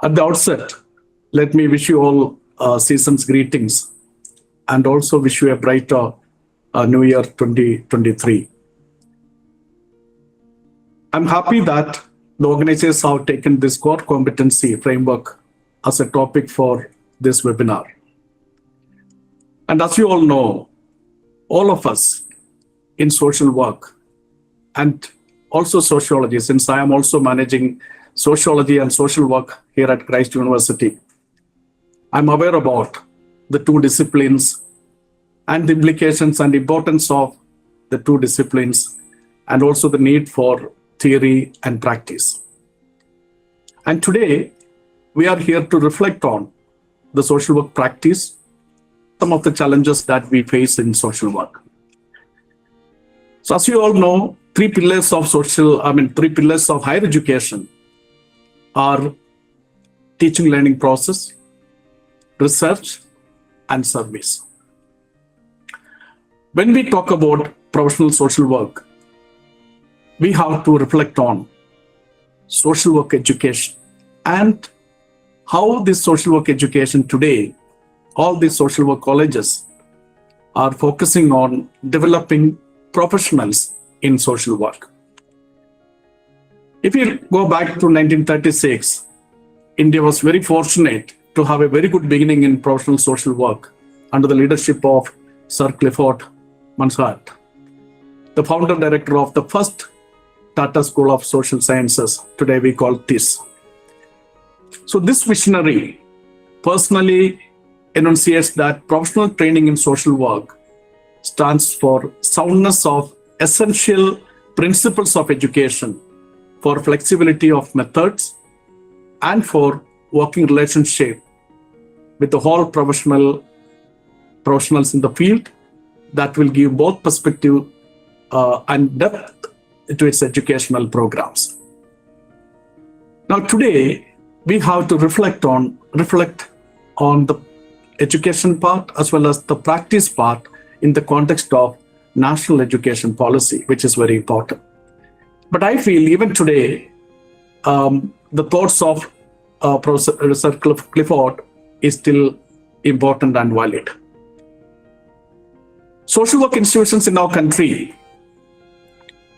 At the outset, let me wish you all season's greetings and also wish you a brighter New Year 2023. I'm happy that the organizers have taken this core competency framework as a topic for this webinar. And as you all know, all of us in social work and also sociology, since I am also managing sociology and social work here at Christ University, I'm aware about the two disciplines and the implications and importance of the two disciplines, and also the need for theory and practice. And today, we are here to reflect on the social work practice, some of the challenges that we face in social work. So as you all know, three pillars of higher education are teaching learning process, research, and service. When we talk about professional social work, we have to reflect on social work education and how this social work education today, all these social work colleges are focusing on developing professionals in social work. If you go back to 1936, India was very fortunate to have a very good beginning in professional social work under the leadership of Sir Clifford Mansart, the founder director of the first Tata School of Social Sciences, today we call TIS. So this visionary personally enunciates that professional training in social work stands for soundness of essential principles of education, for flexibility of methods, and for working relationship with the whole professionals in the field that will give both perspective and depth to its educational programs. Now today, we have to reflect on the education part as well as the practice part in the context of national education policy, which is very important. But I feel even today, the thoughts of Professor Clifford is still important and valid. Social work institutions in our country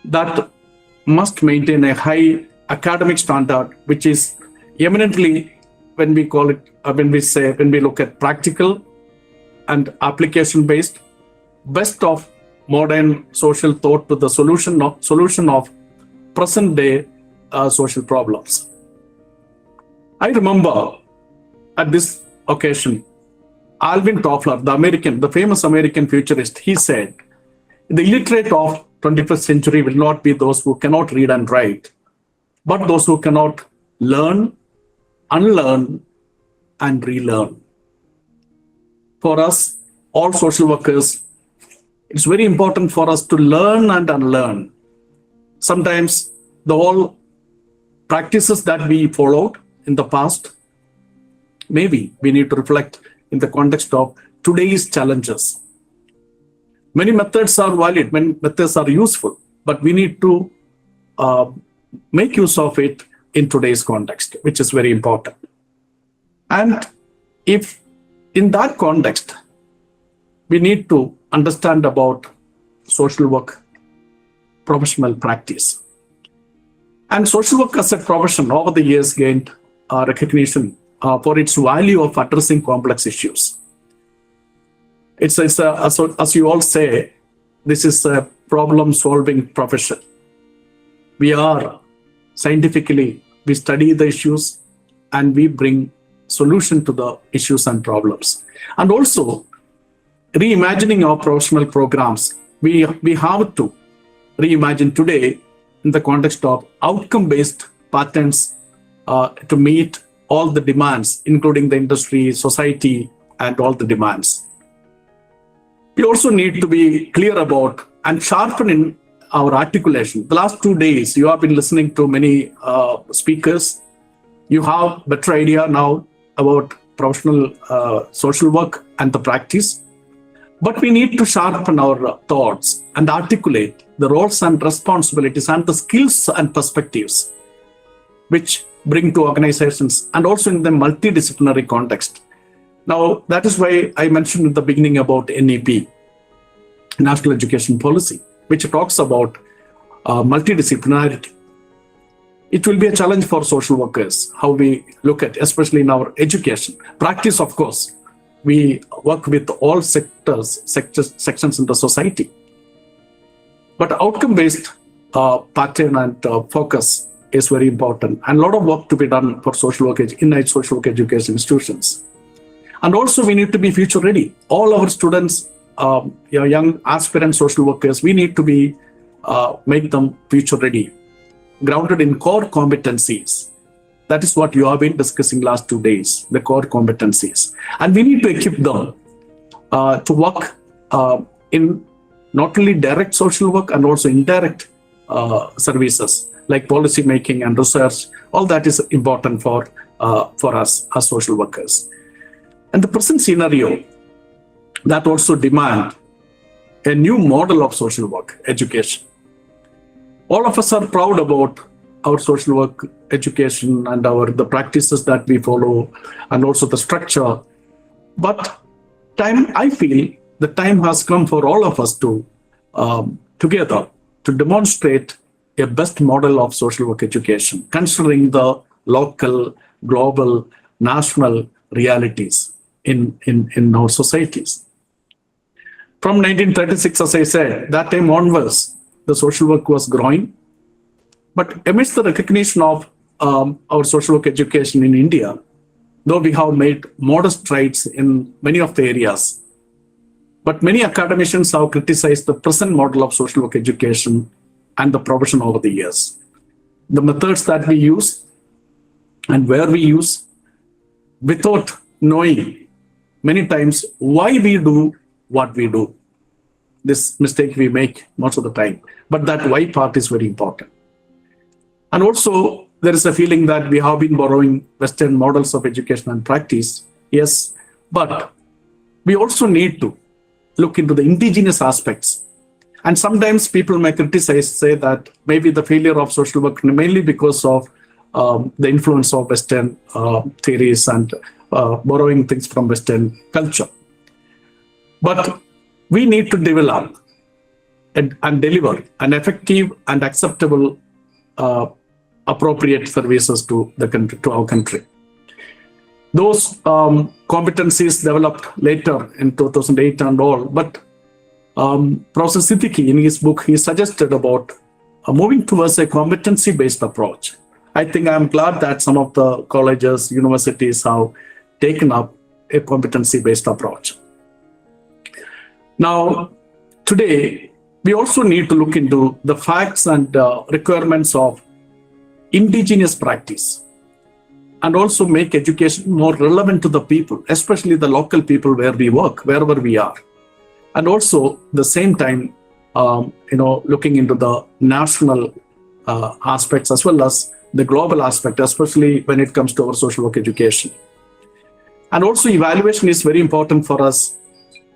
that must maintain a high academic standard, which is eminently, when we look at practical and application-based, best of modern social thought to the solution of present-day social problems. I remember at this occasion, Alvin Toffler, the famous American futurist, he said, the illiterate of 21st century will not be those who cannot read and write, but those who cannot learn, unlearn, and relearn. For us, all social workers, it's very important for us to learn and unlearn. Sometimes the whole practices that we followed in the past, maybe we need to reflect in the context of today's challenges. Many methods are valid, many methods are useful, but we need to make use of it in today's context, which is very important. And if in that context, we need to understand about social work professional practice. And social work as a profession over the years gained recognition for its value of addressing complex issues. As you all say, this is a problem-solving profession. We study the issues and we bring solution to the issues and problems. And also, reimagining our professional programs, we have to reimagine today in the context of outcome-based patterns to meet all the demands, including the industry, society, and all the demands. We also need to be clear about and sharpen in our articulation. The last 2 days, you have been listening to many speakers. You have better idea now about professional social work and the practice. But we need to sharpen our thoughts and articulate the roles and responsibilities and the skills and perspectives which bring to organizations, and also in the multidisciplinary context. Now, that is why I mentioned in the beginning about NEP, National Education Policy, which talks about multidisciplinarity. It will be a challenge for social workers, how we look at, especially in our education. Practice, of course, we work with all sections in the society. But outcome-based pattern and focus is very important, and a lot of work to be done for social work in social work education institutions. And also, we need to be future ready. All our students, young aspirant social workers, we need to be make them future ready, grounded in core competencies. That is what you have been discussing last 2 days, the core competencies. And we need to equip them to work in not only direct social work and also indirect services like policy making and research. All that is important for us as social workers. And the present scenario that also demand a new model of social work education. All of us are proud about our social work education and the practices that we follow, and also the structure. But I feel the time has come for all of us to together to demonstrate a best model of social work education, considering the local, global, national realities in our societies. From 1936, as I said, that time onwards, the social work was growing. But amidst the recognition of our social work education in India, though we have made modest strides in many of the areas, but many academicians have criticized the present model of social work education and the profession over the years. The methods that we use and where we use, without knowing many times why we do what we do. This mistake we make most of the time, but that why part is very important. And also, there is a feeling that we have been borrowing Western models of education and practice. Yes, but we also need to look into the indigenous aspects. And sometimes people may say that maybe the failure of social work mainly because of the influence of Western theories and borrowing things from Western culture. But we need to develop and deliver an effective and acceptable appropriate services to the country, to our country. Those competencies developed later in 2008 and all, but Professor Siddiqui, in his book, he suggested about moving towards a competency-based approach. I think I'm glad that some of the colleges, universities have taken up a competency-based approach. Now, today, we also need to look into the facts and requirements of indigenous practice, and also make education more relevant to the people, especially the local people where we work, wherever we are. And also, the same time, looking into the national aspects as well as the global aspect, especially when it comes to our social work education. And also, evaluation is very important for us.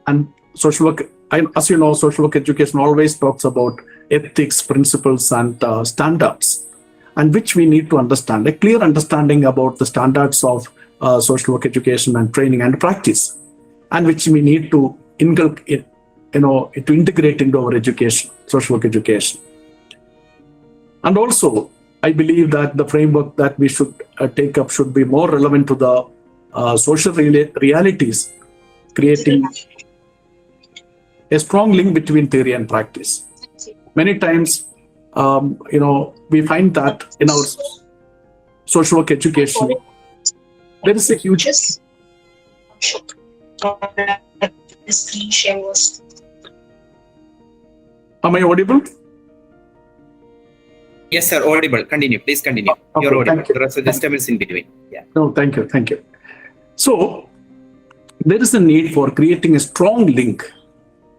And social work, as you know, social work education always talks about ethics, principles, and standards, and which we need to understand, a clear understanding about the standards of social work education and training and practice, and which we need to inculcate, to integrate into our education, social work education. And also, I believe that the framework that we should take up should be more relevant to the social realities, creating a strong link between theory and practice. Many times, we find that in our social work education, there is a huge... The screen share was... Am I audible? Yes, sir, audible. Continue. Please continue. Okay, You're audible. you. There is a disturbance in between. Yeah. No, thank you. Thank you. So, there is a need for creating a strong link.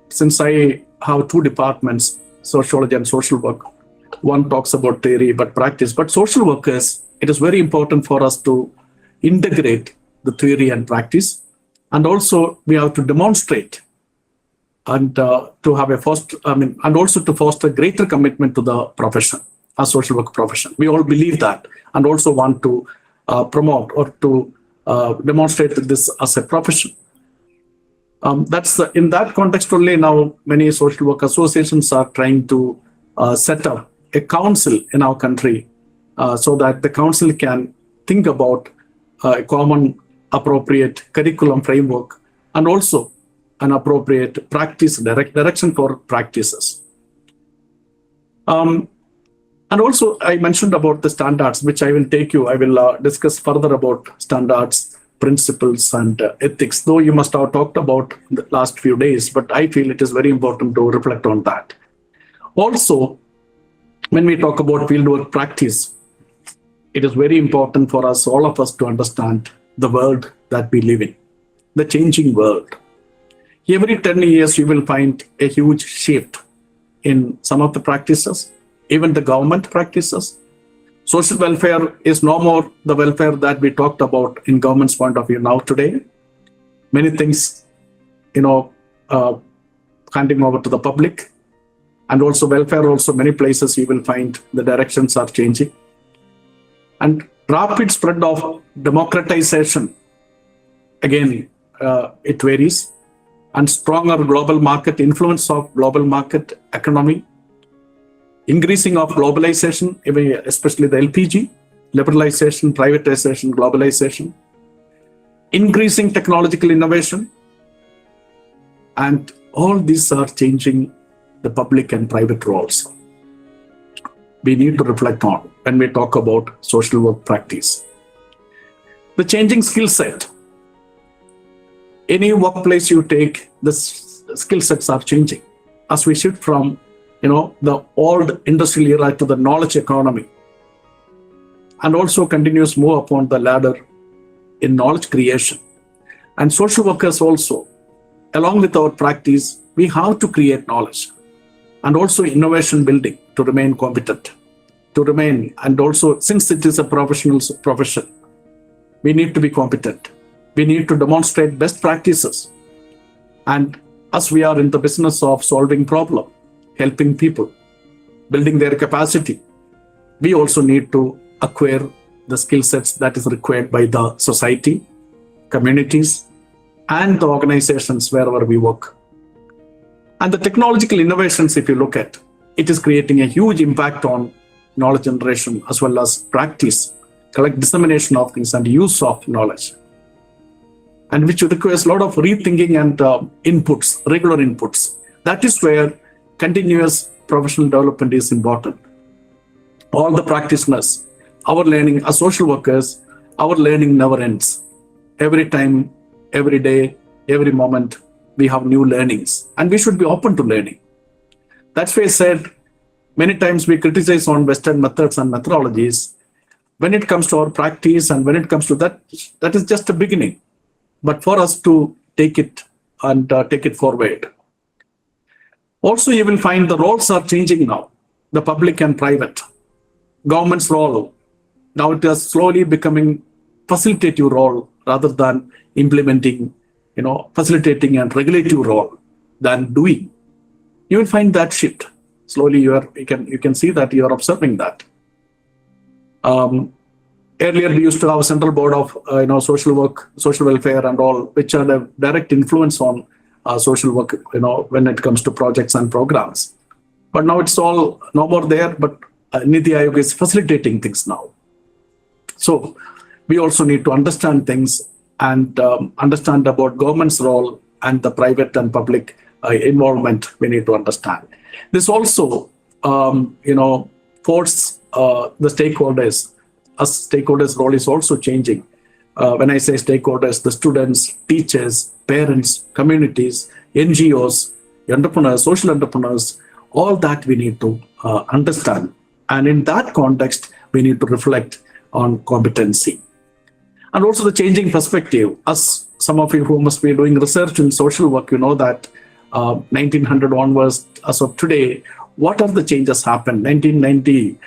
Since I have two departments, sociology and social work, one talks about theory but practice, but social workers, it is very important for us to integrate the theory and practice, and also we have to demonstrate and to have and also to foster greater commitment to the profession. a social work profession. We all believe that and also want to promote or to demonstrate this as a profession. In that context only now many social work associations are trying to set up a council in our country so that the council can think about a common appropriate curriculum framework and also an appropriate practice direction for practices. And also I mentioned about the standards, which I will discuss further about standards, principles and ethics, though you must have talked about the last few days, but I feel it is very important to reflect on that. Also, when we talk about fieldwork practice, it is very important for us, all of us, to understand the world that we live in, the changing world. Every 10 years, you will find a huge shift in some of the practices, even the government practices. Social welfare is no more the welfare that we talked about in government's point of view now today. Many things, handing over to the public, and also welfare, also many places you will find the directions are changing. And rapid spread of democratization, again, it varies. And stronger global market influence of global market economy, increasing of globalization, especially the LPG, liberalization, privatization, globalization, increasing technological innovation, and all these are changing the public and private roles. We need to reflect on when we talk about social work practice. The changing skill set. Any workplace you take, the skill sets are changing as we shift from the old industrial era to the knowledge economy, and also continues move upon the ladder in knowledge creation. And social workers also, along with our practice, we have to create knowledge and also innovation building to remain competent, and also since it is a professional profession, we need to be competent. We need to demonstrate best practices. And as we are in the business of solving problem, helping people, building their capacity, we also need to acquire the skill sets that is required by the society, communities, and the organizations wherever we work. And the technological innovations, if you look at, it is creating a huge impact on knowledge generation as well as practice, correct dissemination of things and use of knowledge, and which requires a lot of rethinking and inputs, regular inputs. That is where continuous professional development is important. All the practitioners, our learning as social workers, our learning never ends. Every time, every day, every moment, we have new learnings, and we should be open to learning. That's why I said many times we criticize on Western methods and methodologies. When it comes to our practice and when it comes to that is just a beginning. But for us to take it and take it forward. Also, you will find the roles are changing now, the public and private. Government's role, now it is slowly becoming facilitative role rather than implementing, facilitating and regulative role than doing. You will find that shift. Slowly you can see that you are observing that. Earlier, we used to have a central board of social work, social welfare, and all, which had a direct influence on social work, when it comes to projects and programs. But now it's all no more there. But Niti Aayog is facilitating things now. So we also need to understand things and understand about government's role and the private and public involvement. We need to understand. This also, force the stakeholders. As stakeholders' role is also changing. When I say stakeholders, the students, teachers, parents, communities, NGOs, entrepreneurs, social entrepreneurs, all that we need to understand. And in that context, we need to reflect on competency. And also the changing perspective. As some of you who must be doing research in social work, you know that 1900 onwards, as of today, what are the changes happened? 1990,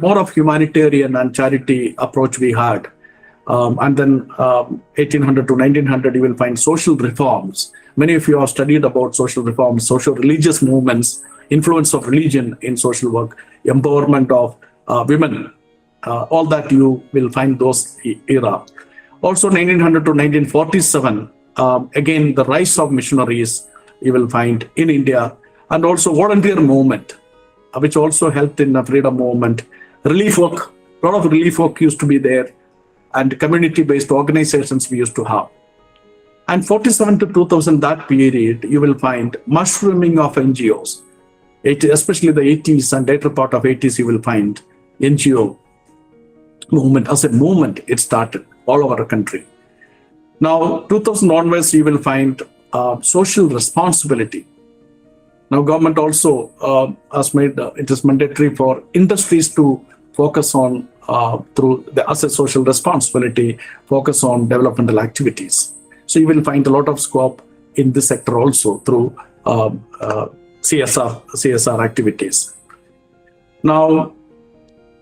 more of humanitarian and charity approach we had. And then 1800 to 1900, you will find social reforms. Many of you have studied about social reforms, social religious movements, influence of religion in social work. empowerment of women. All that you will find those era. Also 1900 to 1947, again, the rise of missionaries you will find in India, and also volunteer movement, which also helped in the freedom movement. Relief work, a lot of relief work used to be there, and community-based organizations we used to have. And 47 to 2000, that period, you will find mushrooming of NGOs. Especially the 80s and later part of 80s, you will find NGO movement. As a movement, it started all over the country. Now, 2000 onwards, you will find social responsibility. Now, government also has made it is mandatory for industries to focus on, through the as a social responsibility, focus on developmental activities. So you will find a lot of scope in this sector also through CSR activities. Now,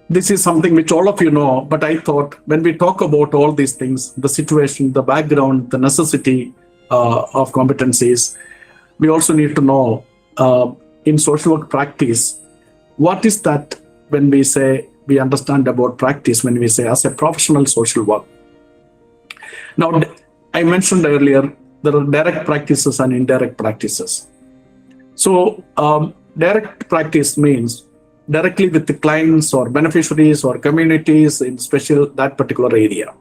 this is something which all of you know, but I thought when we talk about all these things, the situation, the background, the necessity of competencies, we also need to know in social work practice, what is that when we say we understand about practice, when we say as a professional social work. Now, I mentioned earlier, there are direct practices and indirect practices. So direct practice means directly with the clients or beneficiaries or communities in special that particular area.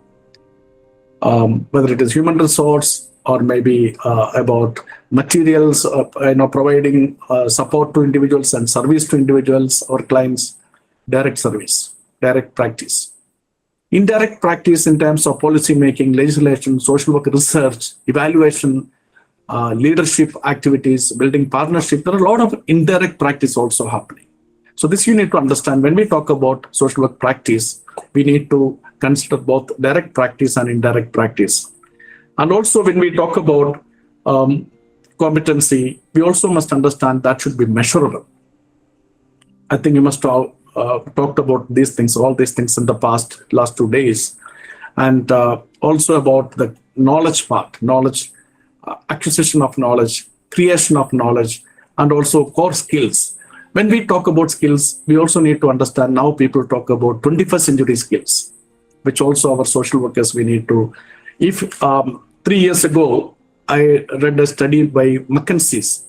Whether it is human resource or maybe about materials, providing support to individuals and service to individuals or clients, direct service, direct practice. Indirect practice in terms of policy making, legislation, social work research, evaluation, leadership activities, building partnership. There are a lot of indirect practice also happening. So this you need to understand. When we talk about social work practice, we need to consider both direct practice and indirect practice. And also when we talk about competency, we also must understand that should be measurable. I think you must have talked about these things, all these things in the last 2 days. And also about the knowledge part, knowledge, acquisition of knowledge, creation of knowledge, and also core skills. When we talk about skills, we also need to understand now people talk about 21st century skills, which also our social workers we need to. If 3 years ago, I read a study by McKinsey's,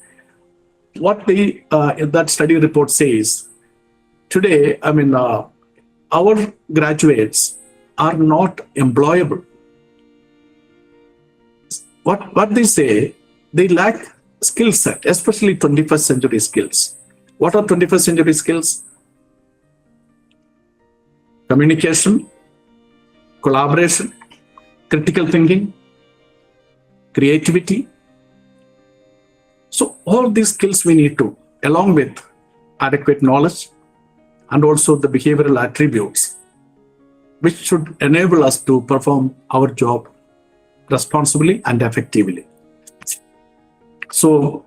what that study report says, today, our graduates are not employable. What they say, they lack skill set, especially 21st century skills. What are 21st century skills? Communication, collaboration, critical thinking, creativity. So all these skills we need to, along with adequate knowledge and also the behavioral attributes, which should enable us to perform our job responsibly and effectively. So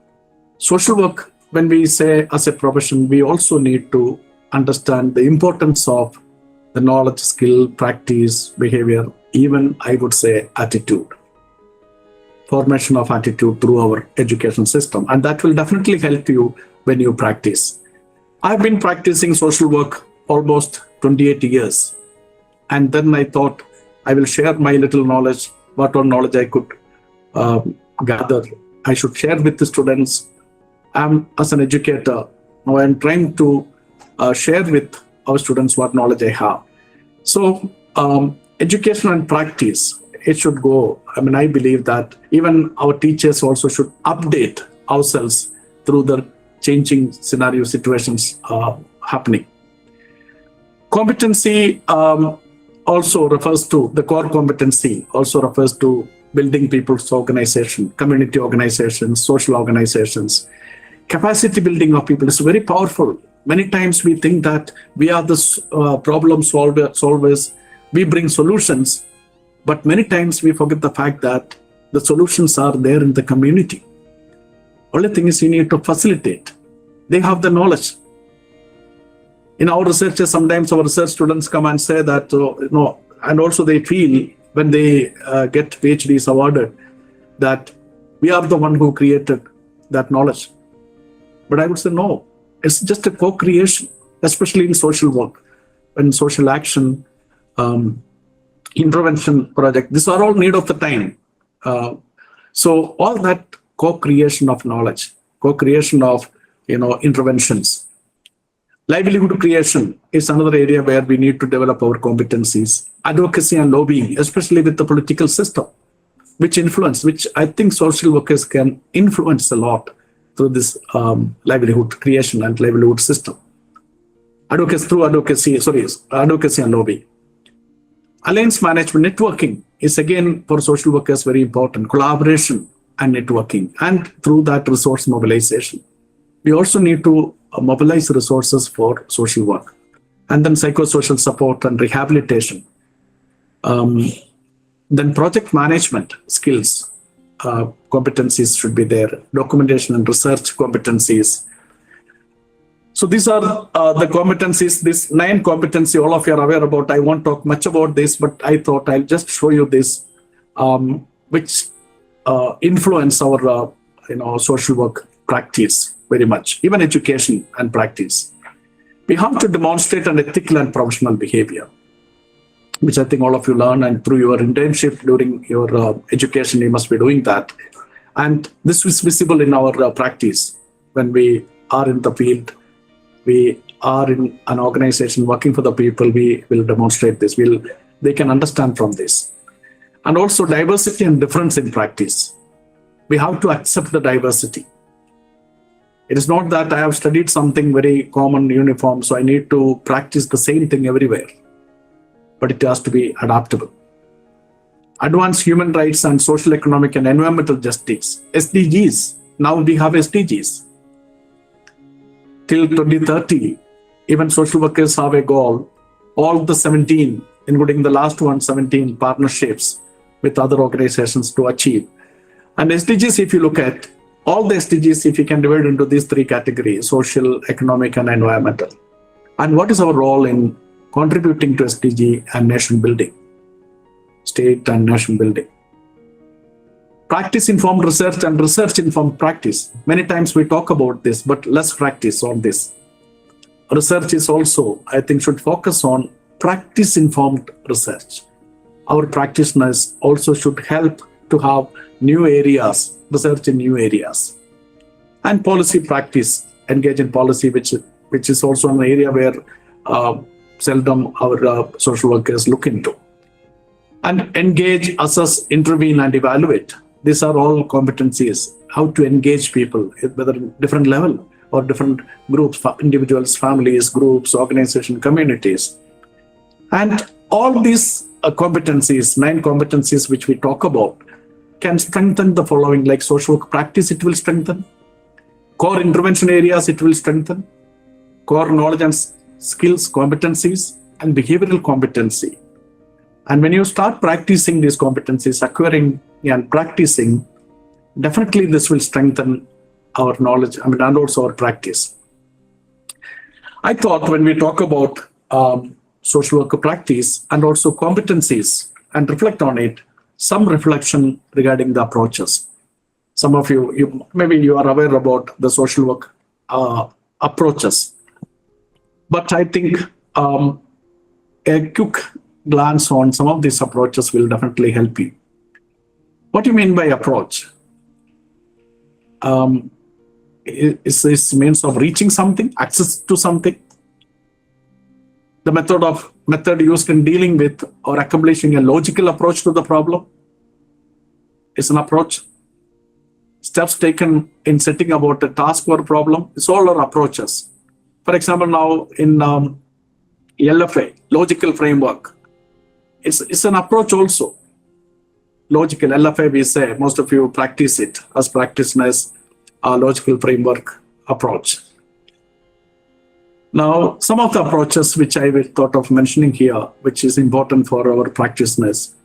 social work, when we say as a profession, we also need to understand the importance of the knowledge, skill, practice, behavior, even I would say attitude, formation of attitude through our education system. And that will definitely help you when you practice. I've been practicing social work almost 28 years. And then I thought I will share my little knowledge, what all knowledge I could gather. I should share with the students. As an educator, now I'm trying to share with our students what knowledge I have. So education and practice, it should go. I believe that even our teachers also should update ourselves through the changing scenario situations happening. Competency also refers to, the core competency also refers to building people's organization, community organizations, social organizations. Capacity building of people is very powerful. Many times we think that we are the problem solvers, we bring solutions, but many times we forget the fact that the solutions are there in the community. Only thing is you need to facilitate. They have the knowledge. In our research, sometimes our research students come and say that, and also they feel when they get PhDs awarded that we are the one who created that knowledge. But I would say no, it's just a co-creation. especially in social work, and social action, intervention project. These are all need of the time. So all that co-creation of knowledge, co-creation of interventions. Livelihood creation is another area where we need to develop our competencies. Advocacy and lobbying, especially with the political system, which I think social workers can influence a lot through this livelihood creation and livelihood system. Advocacy and lobbying. Alliance management, networking is again for social workers very important. Collaboration and networking, and through that resource mobilization. We also need to mobilize resources for social work, and then psychosocial support and rehabilitation. Then project management skills, competencies should be there. Documentation and research competencies. So these are the competencies, these 9 competencies all of you are aware about. I won't talk much about this, but I thought I'll just show you this, which influence our social work practice very much, even education and practice. We have to demonstrate an ethical and professional behavior, which I think all of you learn, and through your internship during your education, you must be doing that. And this is visible in our practice. When we are in the field, we are in an organization working for the people, we will demonstrate this. They can understand from this. And also diversity and difference in practice. We have to accept the diversity. It is not that I have studied something very common, uniform, so I need to practice the same thing everywhere. But it has to be adaptable. Advanced human rights and social, economic, and environmental justice. SDGs. Now we have SDGs. Till 2030, even social workers have a goal. All the 17, including the last one, 17 partnerships with other organizations to achieve. And SDGs, if you look at all the SDGs, if you can divide into these 3 categories, social, economic, and environmental. And what is our role in contributing to SDG and nation building, state and nation building? Practice-informed research and research-informed practice. Many times we talk about this, but less practice on this. Research is also, I think, should focus on practice-informed research. Our practitioners also should help to have new areas, research in new areas. And policy practice, engage in policy, which is also an area where seldom our social workers look into. And engage, assess, intervene, and evaluate. These are all competencies, how to engage people, whether different level or different groups, individuals, families, groups, organization, communities. And all these competencies, 9 competencies which we talk about, can strengthen the following, like social work practice, it will strengthen. Core intervention areas, it will strengthen. Core knowledge and skills, competencies, and behavioral competency. And when you start practicing these competencies, acquiring and practicing, definitely this will strengthen our knowledge, and also our practice. I thought when we talk about social worker practice and also competencies and reflect on it, some reflection regarding the approaches. Some of you maybe you are aware about the social work approaches, but I think a quick glance on some of these approaches will definitely help you. What do you mean by approach? Is this means of reaching something, access to something? The method used in dealing with or accomplishing a logical approach to the problem is an approach. Steps taken in setting about a task or problem, it's all our approaches. For example, now in LFA, logical framework, it's an approach also. Logical, LFA we say, most of you practice it as practitioners, logical framework approach. Now, some of the approaches which I thought of mentioning here, which is important for our practitioners,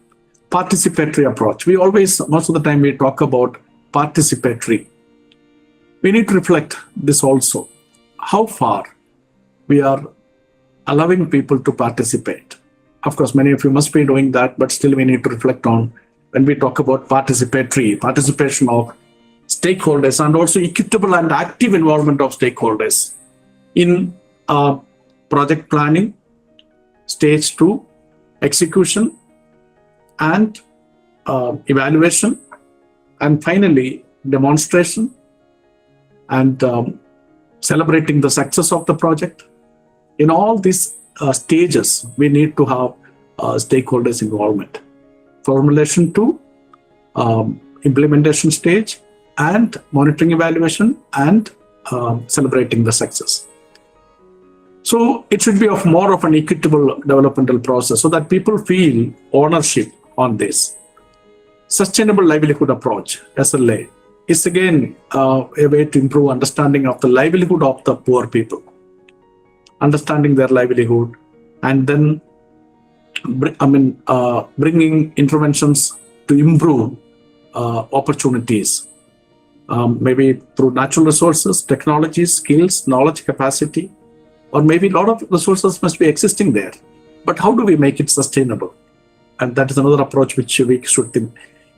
participatory approach. We always, most of the time we talk about participatory. We need to reflect this also. How far we are allowing people to participate. Of course, many of you must be doing that, but still we need to reflect on when we talk about participation of stakeholders and also equitable and active involvement of stakeholders in project planning, stage 2, execution, and evaluation, and finally demonstration, and celebrating the success of the project. In all these stages, we need to have stakeholders' involvement. Formulation to implementation stage, and monitoring, evaluation, and celebrating the success. So it should be more of an equitable developmental process so that people feel ownership on this. Sustainable livelihood approach, SLA, is again a way to improve understanding of the livelihood of the poor people, understanding their livelihood, and then bringing interventions to improve opportunities, maybe through natural resources, technologies, skills, knowledge, capacity, or maybe a lot of resources must be existing there. But how do we make it sustainable? And that is another approach which we should think.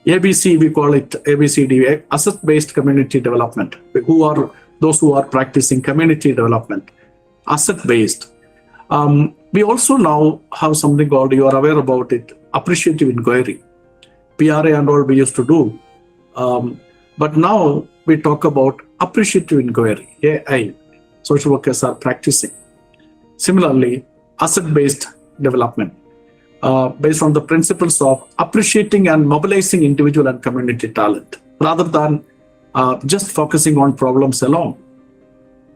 ABC, we call it ABCD, asset-based community development. Who are those who are practicing community development? Asset-based. We also now have something called, you are aware about it, appreciative inquiry. PRA and all we used to do. But now we talk about appreciative inquiry. AI, social workers are practicing. Similarly, asset-based development, based on the principles of appreciating and mobilizing individual and community talent, rather than just focusing on problems alone.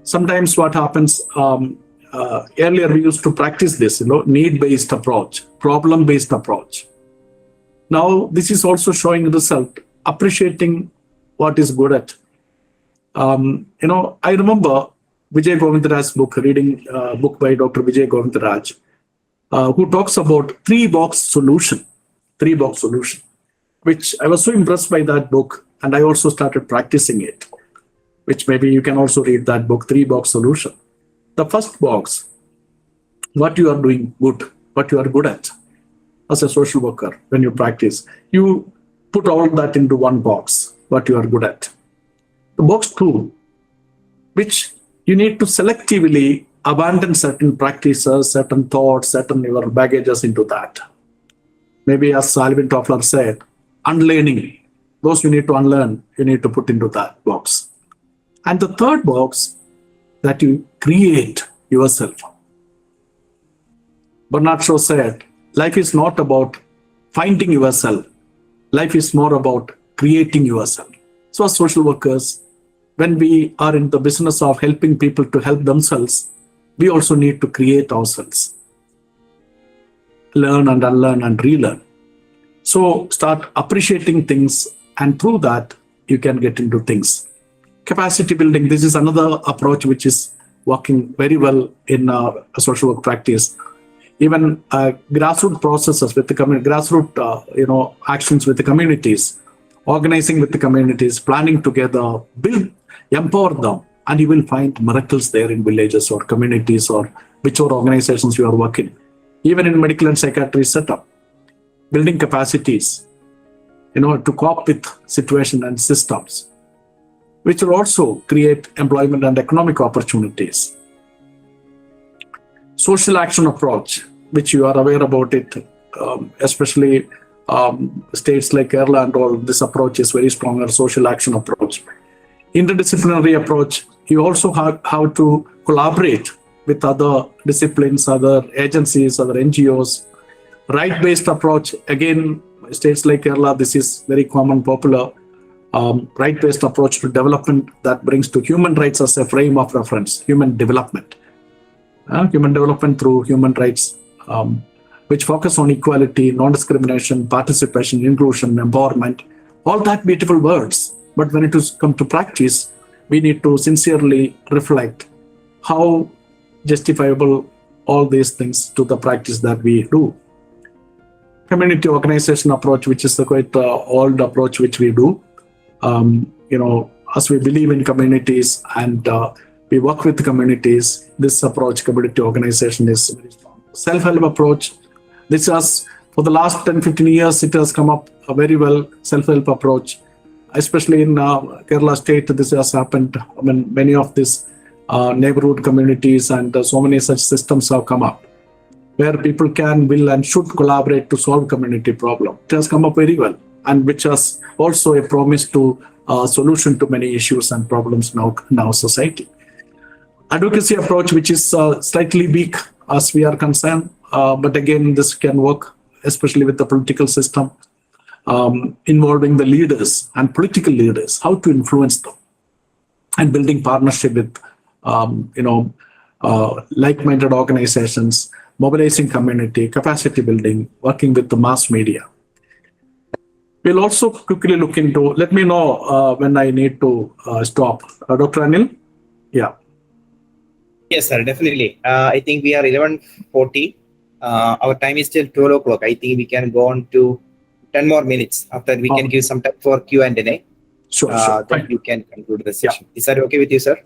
Sometimes what happens, earlier we used to practice this, need-based approach, problem-based approach. Now this is also showing result, appreciating what is good at. I remember Vijay Govindaraj's book, reading a book by Dr. Vijay Govindaraj, who talks about three-box solution, which I was so impressed by that book, and I also started practicing it, which maybe you can also read that book, three-box solution. The first box, what you are doing good, what you are good at. As a social worker, when you practice, you put all that into one box, what you are good at. The box 2, which you need to selectively abandon certain practices, certain thoughts, certain your baggages into that. Maybe as Alvin Toffler said, unlearning. Those you need to unlearn, you need to put into that box. And the third box, that you create yourself. Bernard Shaw said, life is not about finding yourself. Life is more about creating yourself. So as social workers, when we are in the business of helping people to help themselves, we also need to create ourselves. Learn and unlearn and relearn. So start appreciating things, and through that, you can get into things. Capacity building, this is another approach which is working very well in social work practice. Even grassroots processes with the community, grassroots actions with the communities, organizing with the communities, planning together, build, empower them, and you will find miracles there in villages or communities or whichever organizations you are working. Even in medical and psychiatry setup, building capacities, to cope with situation and systems, which will also create employment and economic opportunities. Social action approach, which you are aware about it, especially states like Kerala and all, this approach is very strong, a social action approach. Interdisciplinary approach, you also have to collaborate with other disciplines, other agencies, other NGOs. Right-based approach, again, states like Kerala, this is very common, popular. Right-based approach to development that brings to human rights as a frame of reference, human development. Human development through human rights, which focus on equality, non-discrimination, participation, inclusion, empowerment, all that beautiful words. But when it is come to practice, we need to sincerely reflect how justifiable all these things to the practice that we do. Community organization approach, which is a quite old approach which we do. As we believe in communities and we work with communities, this approach, community organization, is very strong. Self-help approach, this has, for the last 10-15 years, it has come up very well, self-help approach. Especially in Kerala state, this has happened. Many of these neighborhood communities, and so many such systems have come up where people can, will, and should collaborate to solve community problem. It has come up very well, and which has also a promise to solution to many issues and problems now in our society. Advocacy approach, which is slightly weak as we are concerned, but again, this can work, especially with the political system, involving the leaders and political leaders, how to influence them, and building partnership with, like-minded organizations, mobilizing community, capacity building, working with the mass media. We'll also quickly look into, let me know when I need to stop. Dr. Anil? Yeah. Yes, sir, definitely. I think we are 11:40. Our time is till 12 o'clock. I think we can go on to 10 more minutes. After we can give some time for Q&A. Sure. Then you can conclude the session. Is that okay with you, sir?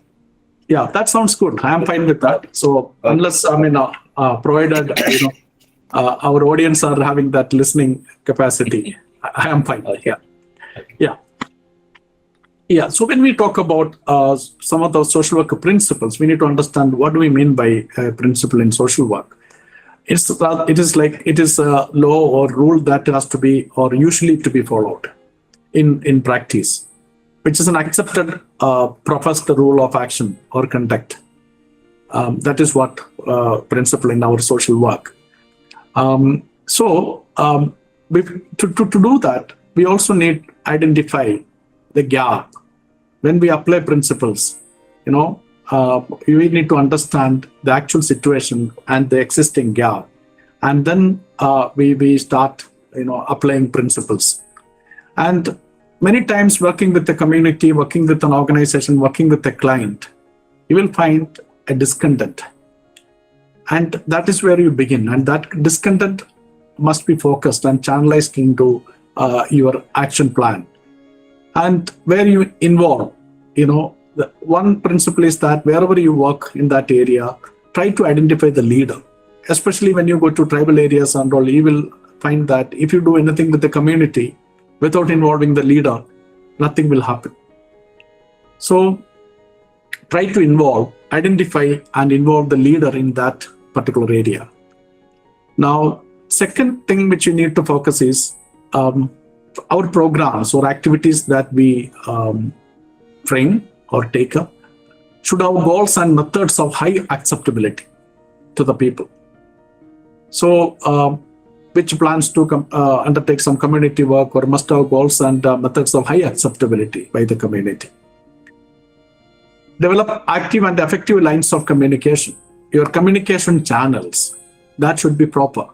Yeah, that sounds good. I am fine with that. So unless, provided our audience are having that listening capacity, I am fine. Yeah. So when we talk about some of the social work principles, we need to understand what do we mean by principle in social work. It is a law or rule that has to be, or usually to be followed in practice, which is an accepted professed rule of action or conduct. That is what principle in our social work. To do that, we also need identify the gap. When we apply principles, we need to understand the actual situation and the existing gap, and then we start applying principles. And many times, working with the community, working with an organization, working with a client, you will find a discontent, and that is where you begin. And that discontent must be focused and channelized into your action plan, and where you involve. The one principle is that wherever you work in that area, try to identify the leader. Especially when you go to tribal areas and all, you will find that if you do anything with the community without involving the leader, nothing will happen. So try to identify and involve the leader in that particular area. Now, second thing which you need to focus is our programs or activities that we frame or take up should have goals and methods of high acceptability to the people. So, which plans to undertake some community work or must have goals and methods of high acceptability by the community. Develop active and effective lines of communication. Your communication channels, that should be proper.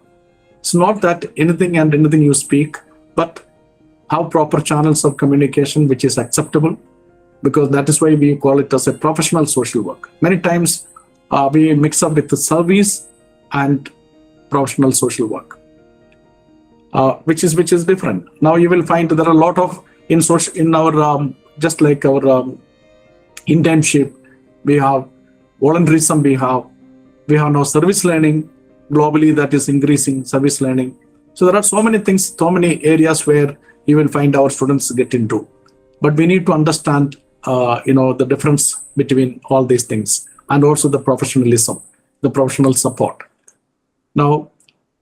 It's not that anything you speak, but have proper channels of communication which is acceptable, because that is why we call it as a professional social work. Many times we mix up with the service and professional social work, which is different. Now you will find there are a lot of in our just like our internship, we have volunteerism, we have now service learning globally that is increasing service learning. So there are so many things, so many areas where you will find our students get into. But we need to understand, the difference between all these things, and also the professionalism, the professional support. Now,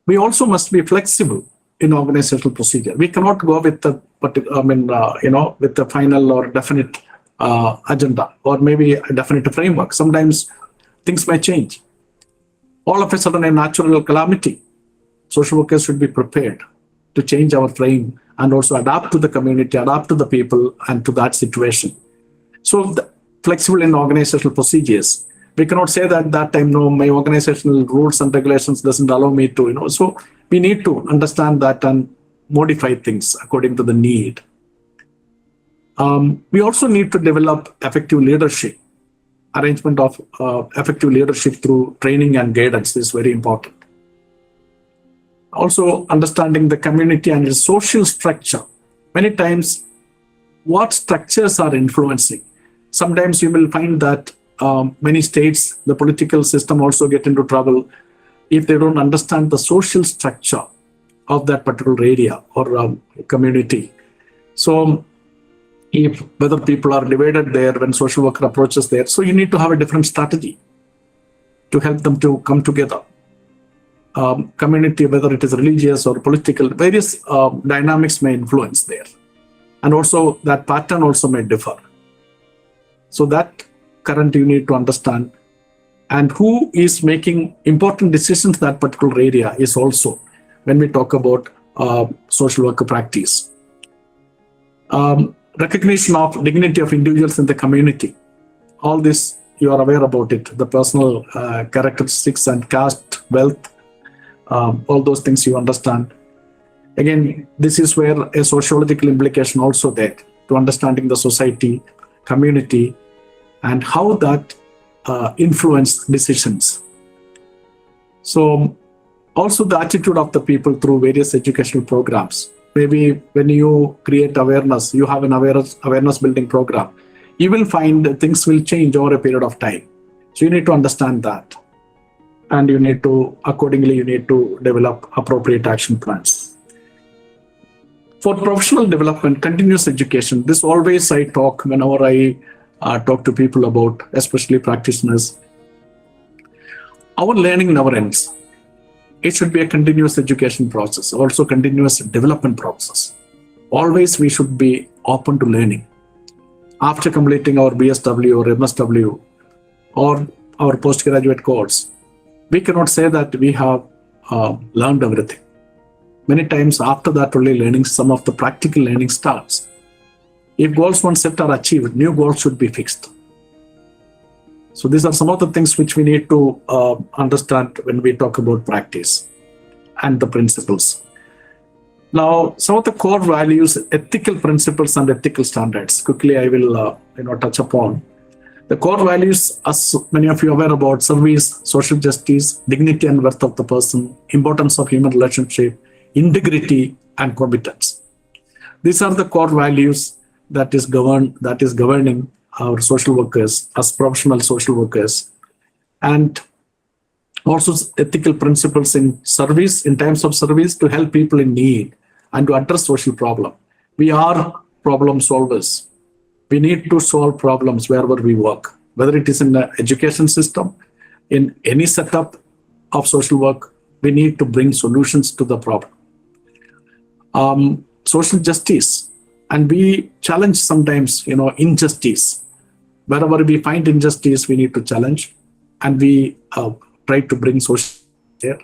we also must be flexible in organizational procedure. We cannot go with the with the final or definite agenda, or maybe a definite framework. Sometimes things may change. All of a sudden, a natural calamity. Social workers should be prepared to change our frame and also adapt to the community, adapt to the people and to that situation. So flexible in organizational procedures. We cannot say that time, no, my organizational rules and regulations doesn't allow me to, So we need to understand that and modify things according to the need. We also need to develop effective leadership. Arrangement of effective leadership through training and guidance is very important. Also, understanding the community and its social structure. Many times, what structures are influencing? Sometimes you will find that many states, the political system also get into trouble if they don't understand the social structure of that particular area or community. So if whether people are divided there when social worker approaches there. So you need to have a different strategy to help them to come together. Community, whether it is religious or political, various dynamics may influence there. And also that pattern also may differ. So that current you need to understand. And who is making important decisions in that particular area is also when we talk about social worker practice. Recognition of dignity of individuals in the community. All this, you are aware about it, the personal characteristics and caste, wealth, all those things you understand. Again, this is where a sociological implication also there to understanding the society, community, and how that influence decisions. So also the attitude of the people through various educational programs. Maybe when you create awareness, you have an awareness building program, you will find that things will change over a period of time. So you need to understand that. And you need to, accordingly, you need to develop appropriate action plans. For professional development, continuous education, this always I talk whenever I talk to people about, especially practitioners. Our learning never ends. It should be a continuous education process, also continuous development process. Always we should be open to learning. After completing our BSW or MSW or our postgraduate course, we cannot say that we have learned everything. Many times after that only learning, some of the practical learning starts. If goals once set are achieved, new goals should be fixed. So these are some of the things which we need to understand when we talk about practice and the principles. Now, some of the core values, ethical principles and ethical standards. Quickly, I will touch upon. The core values, as many of you are aware about, service, social justice, dignity and worth of the person, importance of human relationship, integrity and competence. These are the core values that is governing our social workers as professional social workers, and also ethical principles in service, in times of service, to help people in need and to address social problem. We are problem solvers. We need to solve problems wherever we work, whether it is in the education system, in any setup of social work, we need to bring solutions to the problem. Social justice, and we challenge sometimes, injustice. Wherever we find injustice, we need to challenge, and we try to bring social there.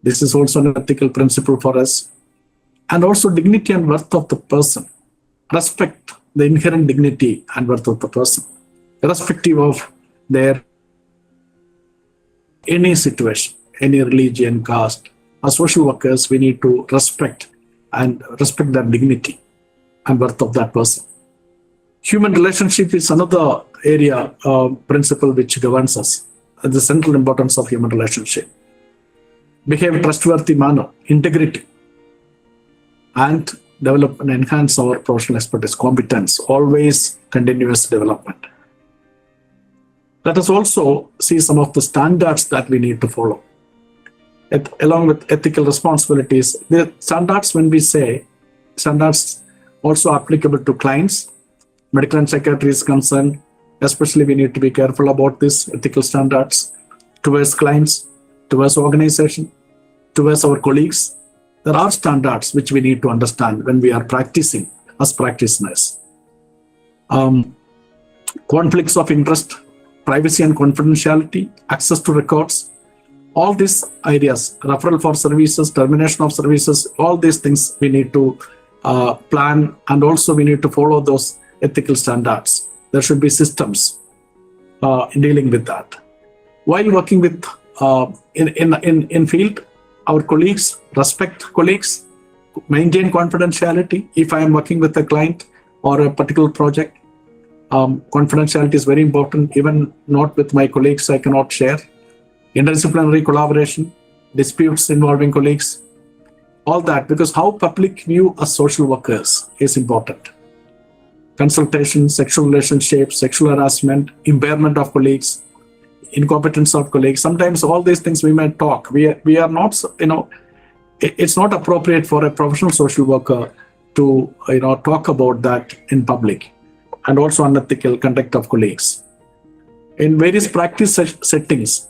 This is also an ethical principle for us. And also dignity and worth of the person. Respect the inherent dignity and worth of the person, irrespective of their any situation, any religion, caste. As social workers, we need to respect their dignity and worth of that person. Human relationship is another area, principle which governs us, the central importance of human relationship. Behave trustworthy manner, integrity, and develop and enhance our professional expertise, competence, always continuous development. Let us also see some of the standards that we need to follow. Along with ethical responsibilities, the standards, when we say standards also applicable to clients, medical and psychiatry is concerned, especially we need to be careful about this ethical standards towards clients, towards organization, towards our colleagues. There are standards which we need to understand when we are practicing as practitioners. Conflicts of interest, privacy and confidentiality, access to records, all these areas, referral for services, termination of services, all these things we need to plan, and also we need to follow those ethical standards. There should be systems in dealing with that. While working with in field, our colleagues, respect colleagues, maintain confidentiality. If I am working with a client or a particular project, confidentiality is very important. Even not with my colleagues, I cannot share. Interdisciplinary collaboration, disputes involving colleagues, all that, because how public view as social workers is important. Consultation, sexual relationships, sexual harassment, impairment of colleagues, incompetence of colleagues. Sometimes all these things we might talk. We are not, it's not appropriate for a professional social worker to talk about that in public, and also unethical conduct of colleagues. In various practice settings,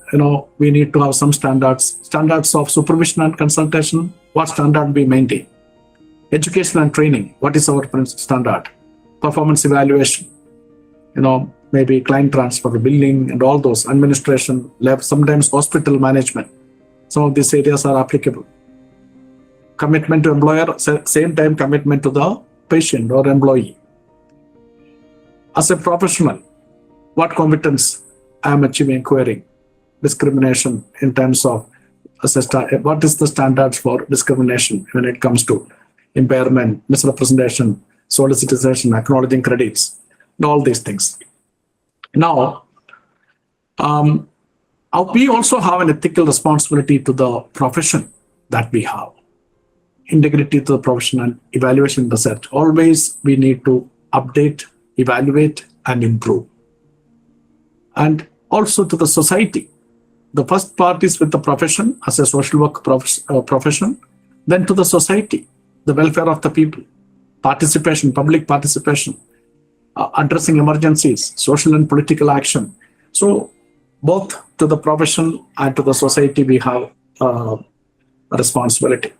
we need to have some standards of supervision and consultation. What standard we maintain? Education and training. What is our standard? Performance evaluation. Maybe client transfer, billing, and all those administration, sometimes hospital management. Some of these areas are applicable. Commitment to employer, same time commitment to the patient or employee. As a professional, what competence I am achieving, acquiring? Discrimination in terms of what is the standards for discrimination when it comes to impairment, misrepresentation, solicitation, acknowledging credits, and all these things. Now, we also have an ethical responsibility to the profession that we have. Integrity to the profession and evaluation research. Always we need to update, evaluate, and improve. And also to the society. The first part is with the profession as a social work profession, then to the society, the welfare of the people, participation, public participation, addressing emergencies, social and political action. So both to the profession and to the society we have a responsibility.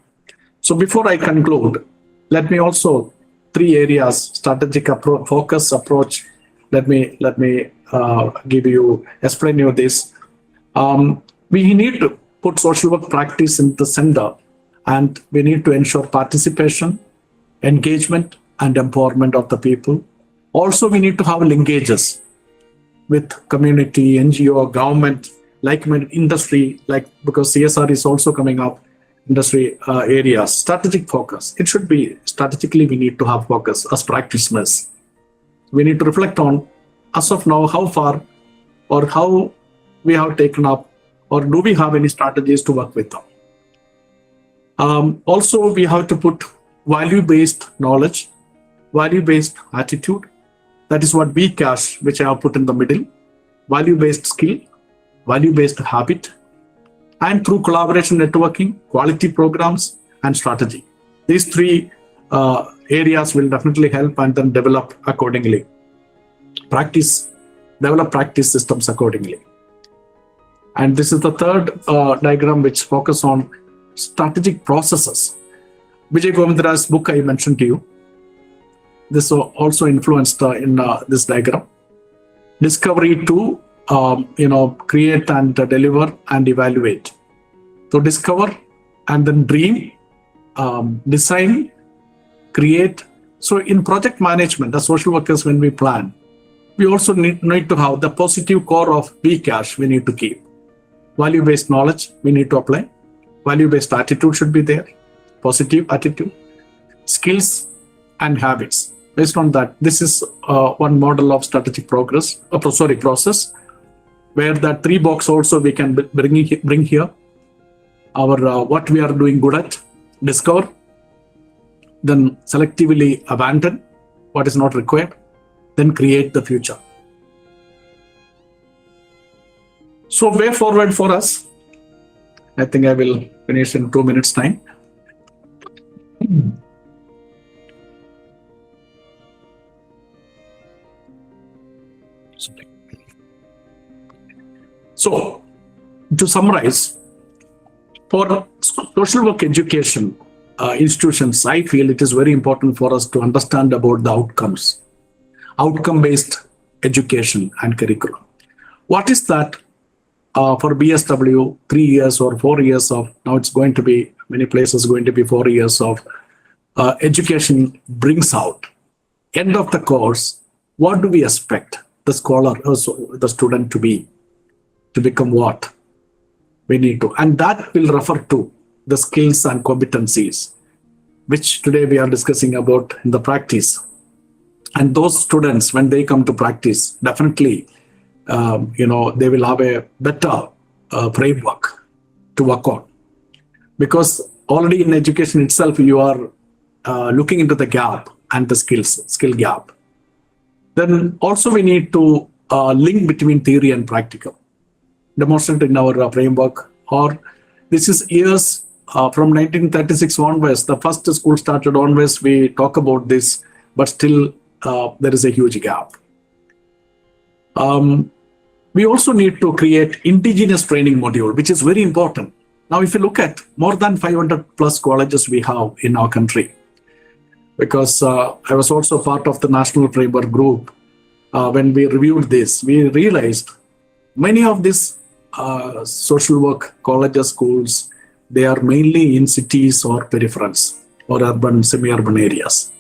So before I conclude, let me also 3 areas: strategic focus approach. Let me explain you this. We need to put social work practice in the center, and we need to ensure participation, engagement, and empowerment of the people. Also, we need to have linkages with community, NGO, government, like-minded industry, because CSR is also coming up, industry areas. Strategic focus. It should be strategically, we need to have focus as practitioners. We need to reflect on, as of now, how far or how we have taken up, or do we have any strategies to work with them. Also, we have to put value-based knowledge, value-based attitude. That is what we cash, which I have put in the middle. Value-based skill, value-based habit, and through collaboration, networking, quality programs, and strategy. These 3 areas will definitely help, and then develop accordingly. Develop practice systems accordingly. And this is the 3rd diagram, which focus on strategic processes. Vijay Govindara's book I mentioned to you. This also influenced in this diagram. Discovery to create and deliver and evaluate. So discover and then dream, design, create. So in project management, the social workers, when we plan, we also need to have the positive core of BCASH we need to keep. Value-based knowledge we need to apply. Value-based attitude should be there. Positive attitude. Skills and habits. Based on that, this is one model of strategic process, where that 3 box also we can bring here. Our what we are doing good at, discover, then selectively abandon what is not required, then create the future. So way forward for us. I think I will finish in 2 minutes time. So to summarize, for social work education institutions, I feel it is very important for us to understand about the outcomes, outcome-based education and curriculum. What is that for BSW, 3 years or 4 years of, now it's going to be, many places going to be 4 years of education brings out. End of the course, what do we expect the scholar, the student to be, to become what we need to, and that will refer to the skills and competencies, which today we are discussing about in the practice. And those students, when they come to practice, definitely, they will have a better framework to work on, because already in education itself, you are looking into the gap and the skill gap. Then also we need to link between theory and practical, demonstrate in our framework, or this is years from 1936 onwards, the first school started onwards, we talk about this, but still there is a huge gap. We also need to create indigenous training module, which is very important. Now, if you look at more than 500 plus colleges we have in our country, because I was also part of the national framework group, when we reviewed this, we realized many of these social work colleges, schools, they are mainly in cities or peripherals or urban, semi-urban areas.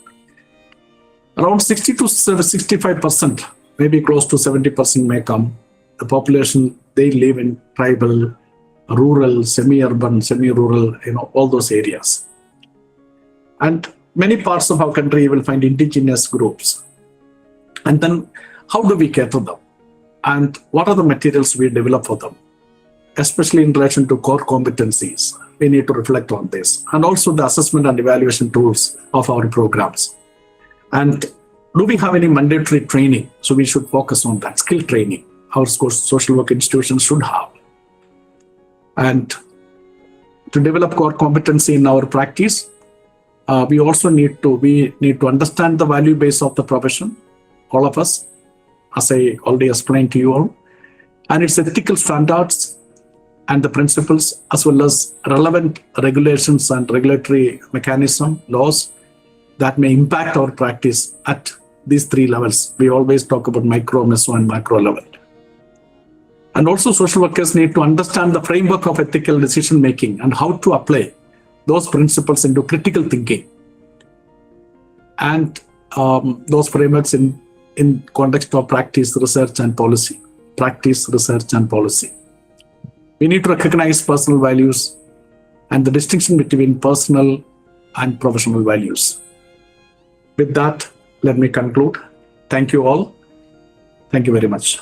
Around 60 to 65%, maybe close to 70% may come. The population, they live in tribal, rural, semi-urban, semi-rural, all those areas. And many parts of our country you will find indigenous groups. And then how do we cater them? And what are the materials we develop for them? Especially in relation to core competencies, we need to reflect on this. And also the assessment and evaluation tools of our programs. And do we have any mandatory training? So we should focus on that, skill training. Our social work institutions should have. And to develop core competency in our practice, we also need to understand the value base of the profession, all of us, as I already explained to you all, and its ethical standards and the principles, as well as relevant regulations and regulatory mechanism, laws that may impact our practice at these three levels. We always talk about micro, meso, and macro level. And also social workers need to understand the framework of ethical decision making and how to apply those principles into critical thinking. And those frameworks in context of practice, research, and policy. Practice, research, and policy. We need to recognize personal values and the distinction between personal and professional values. With that, let me conclude. Thank you all. Thank you very much.